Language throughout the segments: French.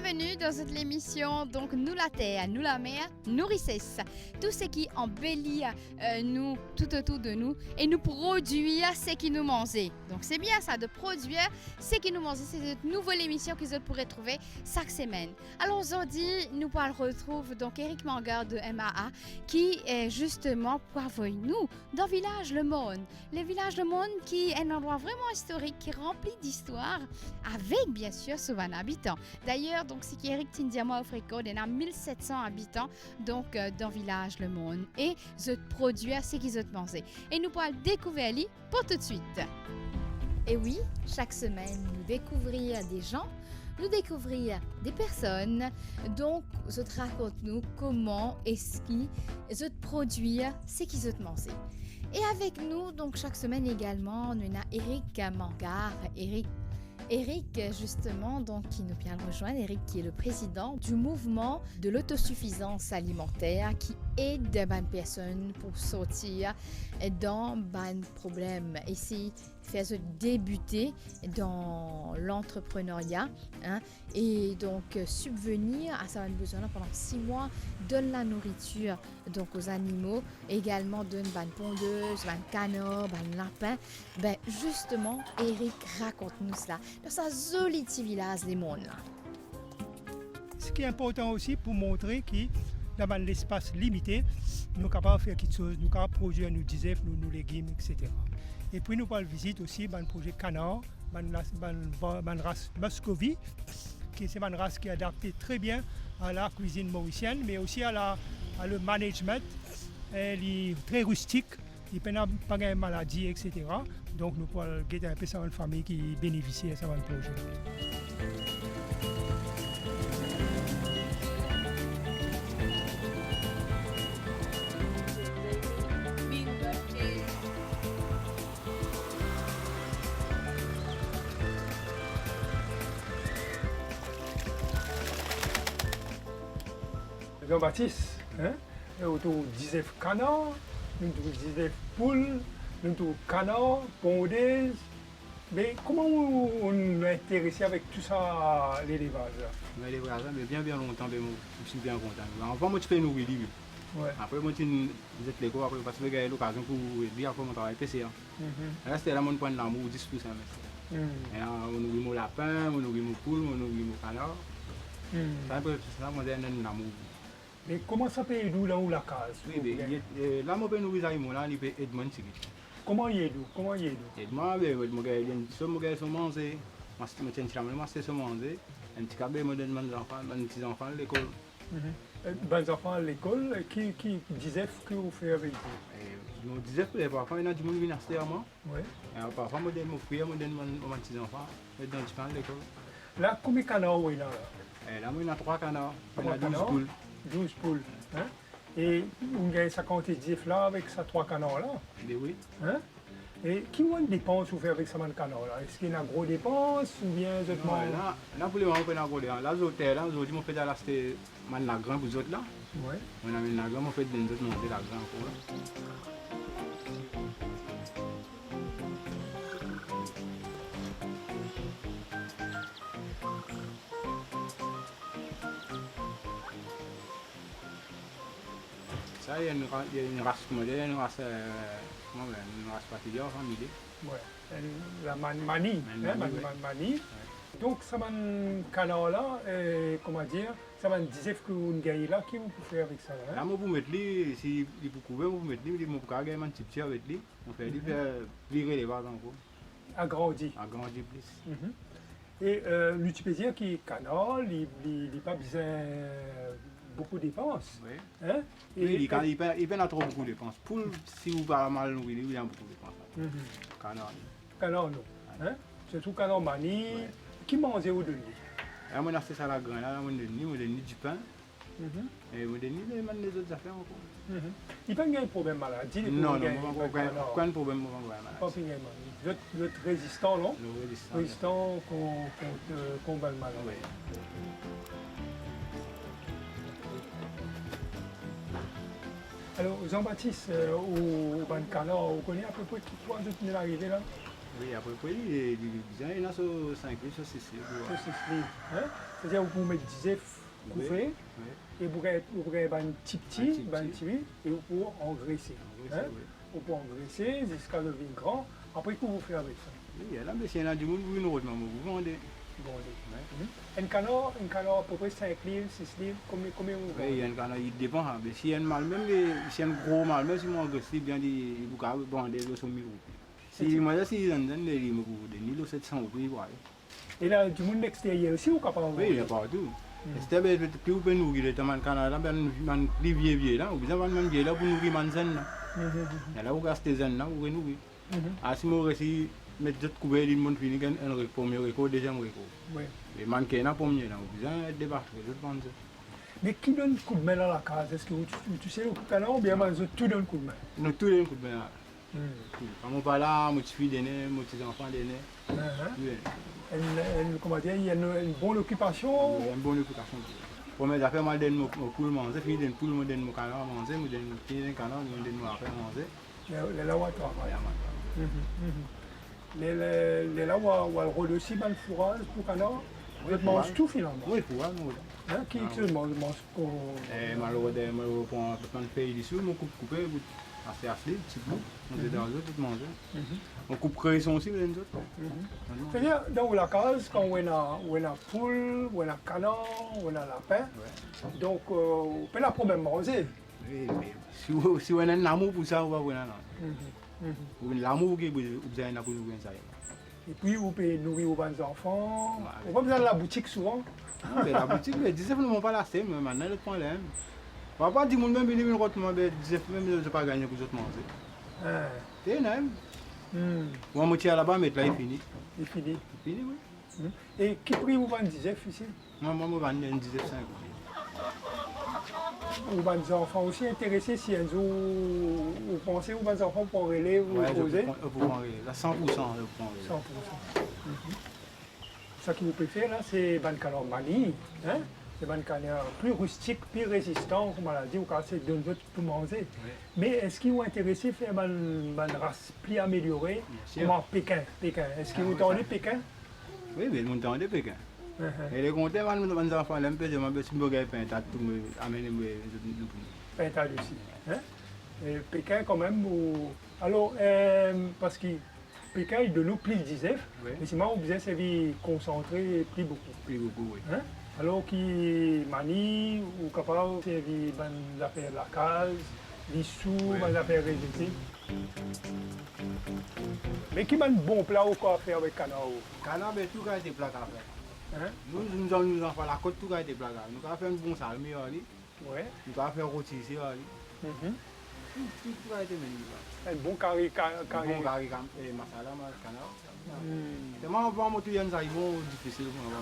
Bienvenue dans cette émission, donc nous la terre, nous la mer, nourrissesse. Tout ce qui embellit nous, tout autour de nous et nous produire ce qui nous mange. Donc c'est bien ça, de produire ce qui nous mange. C'est une nouvelle émission que vous pourrez trouver chaque semaine. Alors aujourd'hui, nous retrouvons donc Eric Mangar de MAA qui est justement pour avec nous dans le village Le Monde. Le village Le Monde qui est un endroit vraiment historique, qui est rempli d'histoire, avec bien sûr souvent habitants. D'ailleurs, donc c'est qu'Eric Tindiamo Africo, il y a 1700 habitants donc dans le village Le Monde et je produis ce qu'ils ont mangé. Et nous pourrons découvrir lui pour tout de suite. Et oui, chaque semaine, nous découvrir des gens, nous découvrir des personnes. Donc, je te raconte nous comment est-ce qu'ils produisent ce qu'ils ont mangé. Et avec nous, donc chaque semaine également, nous avons Eric Mangar. Eric, justement, donc, qui nous vient le rejoindre. Eric, qui est le président du mouvement de l'autosuffisance alimentaire, qui aide les personnes pour sortir dans les problèmes. Ici, faire se débuter dans l'entrepreneuriat et donc subvenir à ça besoin pendant 6 mois, donne la nourriture donc aux animaux, également donne une pondeuse, un canard, un lapin. Ben justement, Eric raconte-nous cela dans sa jolie petit village des mondes. Ce qui est important aussi pour montrer que dans l'espace limité, nous sommes capables de faire quelque chose, nous sommes capables de produire nos disèves, nos légumes, etc. Et puis nous allons visiter aussi le projet canard, la race Muscovy, qui est une race qui est adaptée très bien à la cuisine mauricienne, mais aussi à le management. Elle est très rustique, il n'y a pas de maladie, etc. Donc nous pouvons guider un peu ça une famille qui bénéficie de ce projet. Jean-Baptiste, nous disons canard, nous disons poule, nous disons canard, pondeuse. Mais comment on est intéressé avec tout ça, l'élevage? L'élevage, mais bien longtemps, je suis bien content. Avant, moi, je fais nourrir. Ouais. Après, moi, je suis l'école, après, parce que j'ai eu l'occasion pour dire après mon travail PC. Là, c'était là, mon point de l'amour, 10%. On nourrit mon lapin, on nourrit mon poule, on nourrit mon canard. C'est ça, moi, j'ai un amour. Mais comment ça peut aider là où la case? Oui, là, moi, je nourrir les animaux, là, il peut aider mon tigre. Comment il aide? Comment il aide? Moi, je suis manger, je suis manger, un petit cabé, je donne mes petits enfants à l'école. Les enfants à l'école, qui disaient que vous faites avec vous? Je disais que parfois, il y a des gens qui viennent à moi. Oui. Parfois, je donne mon frère, je donne mes petits enfants, je donne à l'école. Là, combien de canards vous avez là? Là, il y a 3 canards, il y a 12 poules. 12 poules. Et vous avez 50 d'œufs là avec ces 3 canards là? Oui. Et qui ont une dépense vous faites avec ces canards là? Est-ce qu'il y a une grosse dépense ou bien là, pour le moment, on a une grosse dépense. Là, aujourd'hui, on fait de la grande pour les autres là. Oui. On a la grande, on fait de la grande pour eux. Ça, il y a une race moderne, une race particulière, familiale. Oui, la manie. Manie. Donc, ça canard là, comment dire, ça disait que vous gagnez là, qui vous pouvez faire avec ça? Là, moi, vous mettez, si vous pouvez, vous mettez, vous pouvez gagner un petit peu avec lui. On fait virer les vagues encore. Agrandir plus. Et l'utipédien qui est canard, il n'a pas besoin beaucoup de dépenses. Oui. Il a trop beaucoup de dépenses. Pour si vous parlez mal nourrir, il y a beaucoup de dépenses. Canard, non. Surtout canard manie. Qui mange au demi? Là, moi, c'est ça la grande. Là, on donne du pain. Et on donne les autres affaires encore. Il n'y a pas de problème maladie? Non, pas de problème maladie. Vous êtes résistant, non? Résistant contre la maladie. Oui. Alors, Jean-Baptiste, au Ban Canard, vous connaissez à peu près qui fois vous êtes arrivé là? Oui, après, il y a sur 5 livres, sur 6 livres. Sur 6 livres. Hein? C'est-à-dire que vous mettez 10 œufs couverts et vous pouvez un petit, et vous pouvez engraisser. Hein? Vous pouvez engraisser jusqu'à devenir grand. Après, qu'est-ce que vous faites avec ça? Oui, là, mais s'il y a du monde, vous vendez. Un canard à peu près 5 livres, 6 livres, combien vous vendez? Oui, un canard, il dépend. Mais si y a un mâle, même si y a un gros mâle, même si on engraisse, bien dit, vous pouvez vendre 200 000 euros. Si moi, si il me coûte 700 euros. Et là, du monde extérieur aussi, vous capable de vendre? Oui, il y a partout. C'est plus vous pouvez nourrir le canard, là, les vieux là, vous avez un vieux là pour nourrir les zen. Là, vous gastez zen là, vous pouvez nourrir. Si vous réussissez mettre d'autres couverts, il monte fini, un premier récolte, deuxième récolte. Et manquer là, premier là, vous avez débarqué, d'autres vendre. Mais qui donne coup de main dans la case? Est-ce que tu sais le canard ou bien tout donne coup de main? Nous, tout donne coup de main. Quand on parle là, mon petit-fils d'aîné, mon petit-enfant d'aîné. Comment dire, il y a une bonne occupation? Il y a une bonne occupation. Première affaire, moi, je donne mon poule manger, puis je donne poule, je donne mon canard manger, je donne mon canard, je donne mon affaire manger. Les là où on travaille. Les là où on rôde aussi dans le fourrage pour canard, vous mangez tout finalement? Oui, fourrage, oui. Qui se mange pour... Malheureusement, pour un pays d'ici, on coupe coupé, assez petit peu, on est dans les autres, tout manger. On coupe création aussi, les autres. C'est-à-dire, dans la case, quand on a poule, on a canard, on a lapin, donc on peut la même manger. Oui, mais si on a un amour pour ça, on va voir l'amour que vous avez pour nous. Et puis, vous pouvez nourrir vos enfants. On va besoin de la boutique souvent. La boutique, mais 19 ne pas la sème, mais maintenant, le problème. On va pas dire que même venir une route, mais 19 même ne pas gagner pour les autres manger. C'est énorme. On va monter là-bas, mais là, il finit. Il finit. Il finit, oui. Et quel prix vous vendez 19 ici? Moi, je vends 19,5. Vous avez des enfants aussi intéressés si un jour vous pensez que vos enfants pour relais, vous poser? Pour relais, 100%. 100%. Ce qui vous préfère, là, c'est le canard Mali. Hein? C'est un canard plus rustique, plus résistant aux maladies, ou quand c'est d'un autre pour manger. Oui. Mais est-ce qu'ils vous intéressé à faire une race plus améliorée, comme en Pékin? Est-ce que vous entendez Pékin? Oui, mais vous entendez Pékin. Et les comptes, mes enfants, ils me disent que je vais faire tout amener le Pintade aussi. Hein? Et Pékin, quand même, alors, parce que Pékin, il donne plus de 19, mais sinon, vous avez servi concentré plus beaucoup. Plus beaucoup, oui. Hein? Alors qui manie ou capable de servir des affaires de la case, des sous, des affaires résiduelles. Mais qui m'a un bon plat ou quoi à faire avec canard? Canard, mais tout a été plat à faire. Nous avons fait la côte, tout a été plat à faire. Nous avons fait un bon salmi, nous avons fait rôti ici. Tout a été mené. Un bon carré. Un bon carré et masala, canard. C'est moi, on va monter un zaïbon difficile pour nous.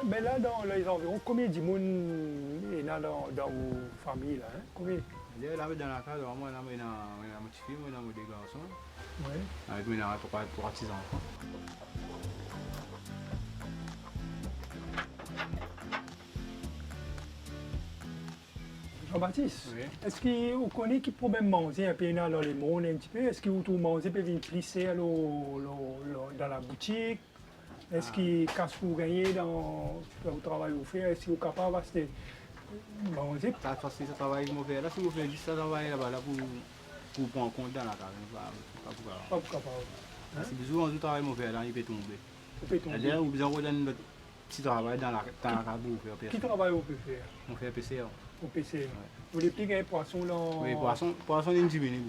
Mais là, dans les environs, combien de monde est dans vos familles là? Combien? Là, dans la case, moi, j'ai un petit fille, j'ai des garçons. Oui. Avec mes trois petits enfants. Jean-Baptiste, oui. Est-ce que vous connaissez qui peut même manger un peu dans les mondes un petit peu? Est-ce que vous trouvez manger peut venir plisser dans la boutique? Est-ce que quand vous gagnez dans le travail que vous faites, est-ce que vous êtes capable de manger? Ça travaille que je fais là, si vous faites juste ça travail là-bas pour prendre compte dans la case. Pas capable. C'est souvent du travail que je fais là, il peut tomber. Il peut tomber. C'est-à-dire, vous avez un petit travail dans la case pour faire. Qui travail vous pouvez faire? On fait PCR. Au PC. Vous voulez plus gagner poisson dans... Oui, poisson est diminué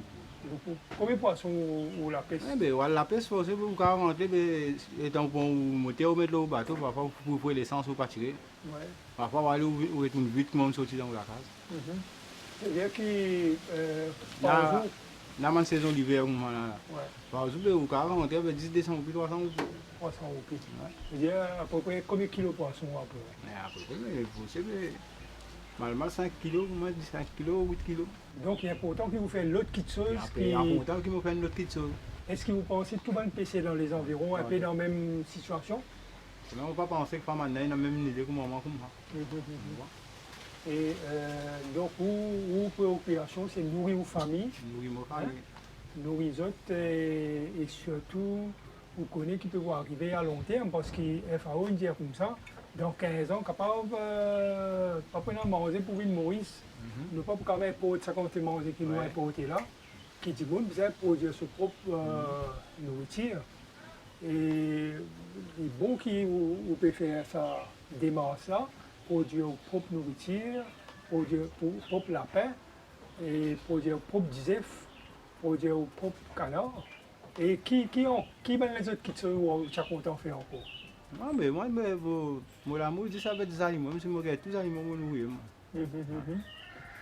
beaucoup. Combien de poissons ou la pêche? Eh bien, la pêche, c'est pour vous rentrer, étant pour monter ou mettre au bateau, parfois vous pouvez l'essence ou pas tirer. Parfois, vous allez ouvrir une vite, comme sortir dans la case. C'est-à-dire que par jour... Là, la saison d'hiver, par jour, vous pouvez rentrer 10 décembre, 300 euros. 300 euros. C'est-à-dire à peu près combien de kilos de poisson à peu près? À peu près, mais vous savez... Mal 5 kg, moi 5 kg, 8 kg. Donc il est important que vous fassiez l'autre petite chose. Il est important que vous fassiez l'autre petite chose. Est-ce que vous pensez que tout le monde PC dans les environs, un peu dans la même situation? On ne peut pas penser que maintenant il a même une idée comme moi. Et donc, ou préoccupation, c'est nourrir aux familles, Nourrir ma famille. nourrir les autres et surtout, vous connaissez qui peut arriver à long terme parce que FAO dit comme ça, dans 15 ans, capable pas prendre manger pour une Maurice, ne pas quand même pour 50 manger qui nous importé là, qui dit bon, vous produire sa propre nourriture. Et il est bon que vous pouvez faire ça démarche là, produire votre propre nourriture, produire votre propre lapin, et produire votre propre disef, produire votre propre canard. Et qui les autres qui sont contents de faire encore? Non, mais moi, l'amour, dit ça avec des animaux, même si je regarde tous les animaux, je nourris.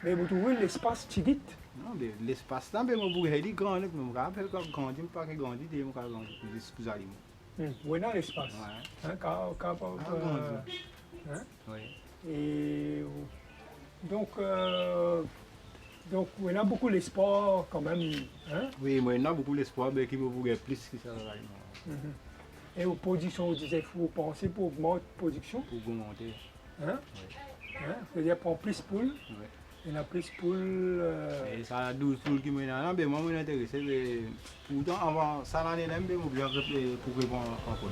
Mais vous trouvez l'espace tigit? Non, mais l'espace là, mais je regarde grand, je me rappelle quand je grandis, je ne pas grandir, je me grandis pour les animaux. Où est l'espace? Ouais. Hein, Oui. Et donc, on a beaucoup d'espoir quand même. Hein? Oui, moi, il y a beaucoup d'espoir, mais qui me regarde plus que ça. Et aux productions, vous disiez, vous pensez pour augmenter la production? Pour augmenter. Hein? Oui. Hein? C'est-à-dire prendre plus de poules, Oui. il y en a plus de poules. Et ça a 12 poules qui m'intéressent, mais moi, je suis intéressé. Mais pourtant, avant ça, l'année là, je suis bien pour répondre encore.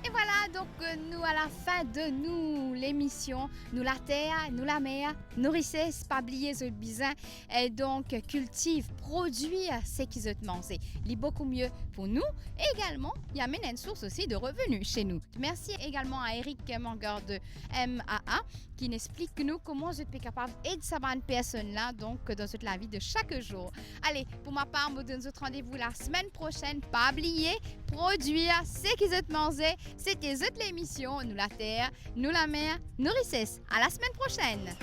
Et voilà, donc nous à la fin de nous l'émission, nous la terre, nous la mer, nourrissez, pas oublier ce bizin, et donc cultive, produire ce qu'ils ont mangé. C'est beaucoup mieux pour nous. Et également, il y a une source aussi de revenus chez nous. Merci également à Eric Mangard de MAA qui nous explique nous comment je suis capable d'aider cette personne-là donc dans toute la vie de chaque jour. Allez, pour ma part, je vous donne rendez-vous la semaine prochaine. Pas oublier, produire ce qu'ils ont mangé. C'était l'émission Nous la terre, nous la mer, nourrissez. À la semaine prochaine.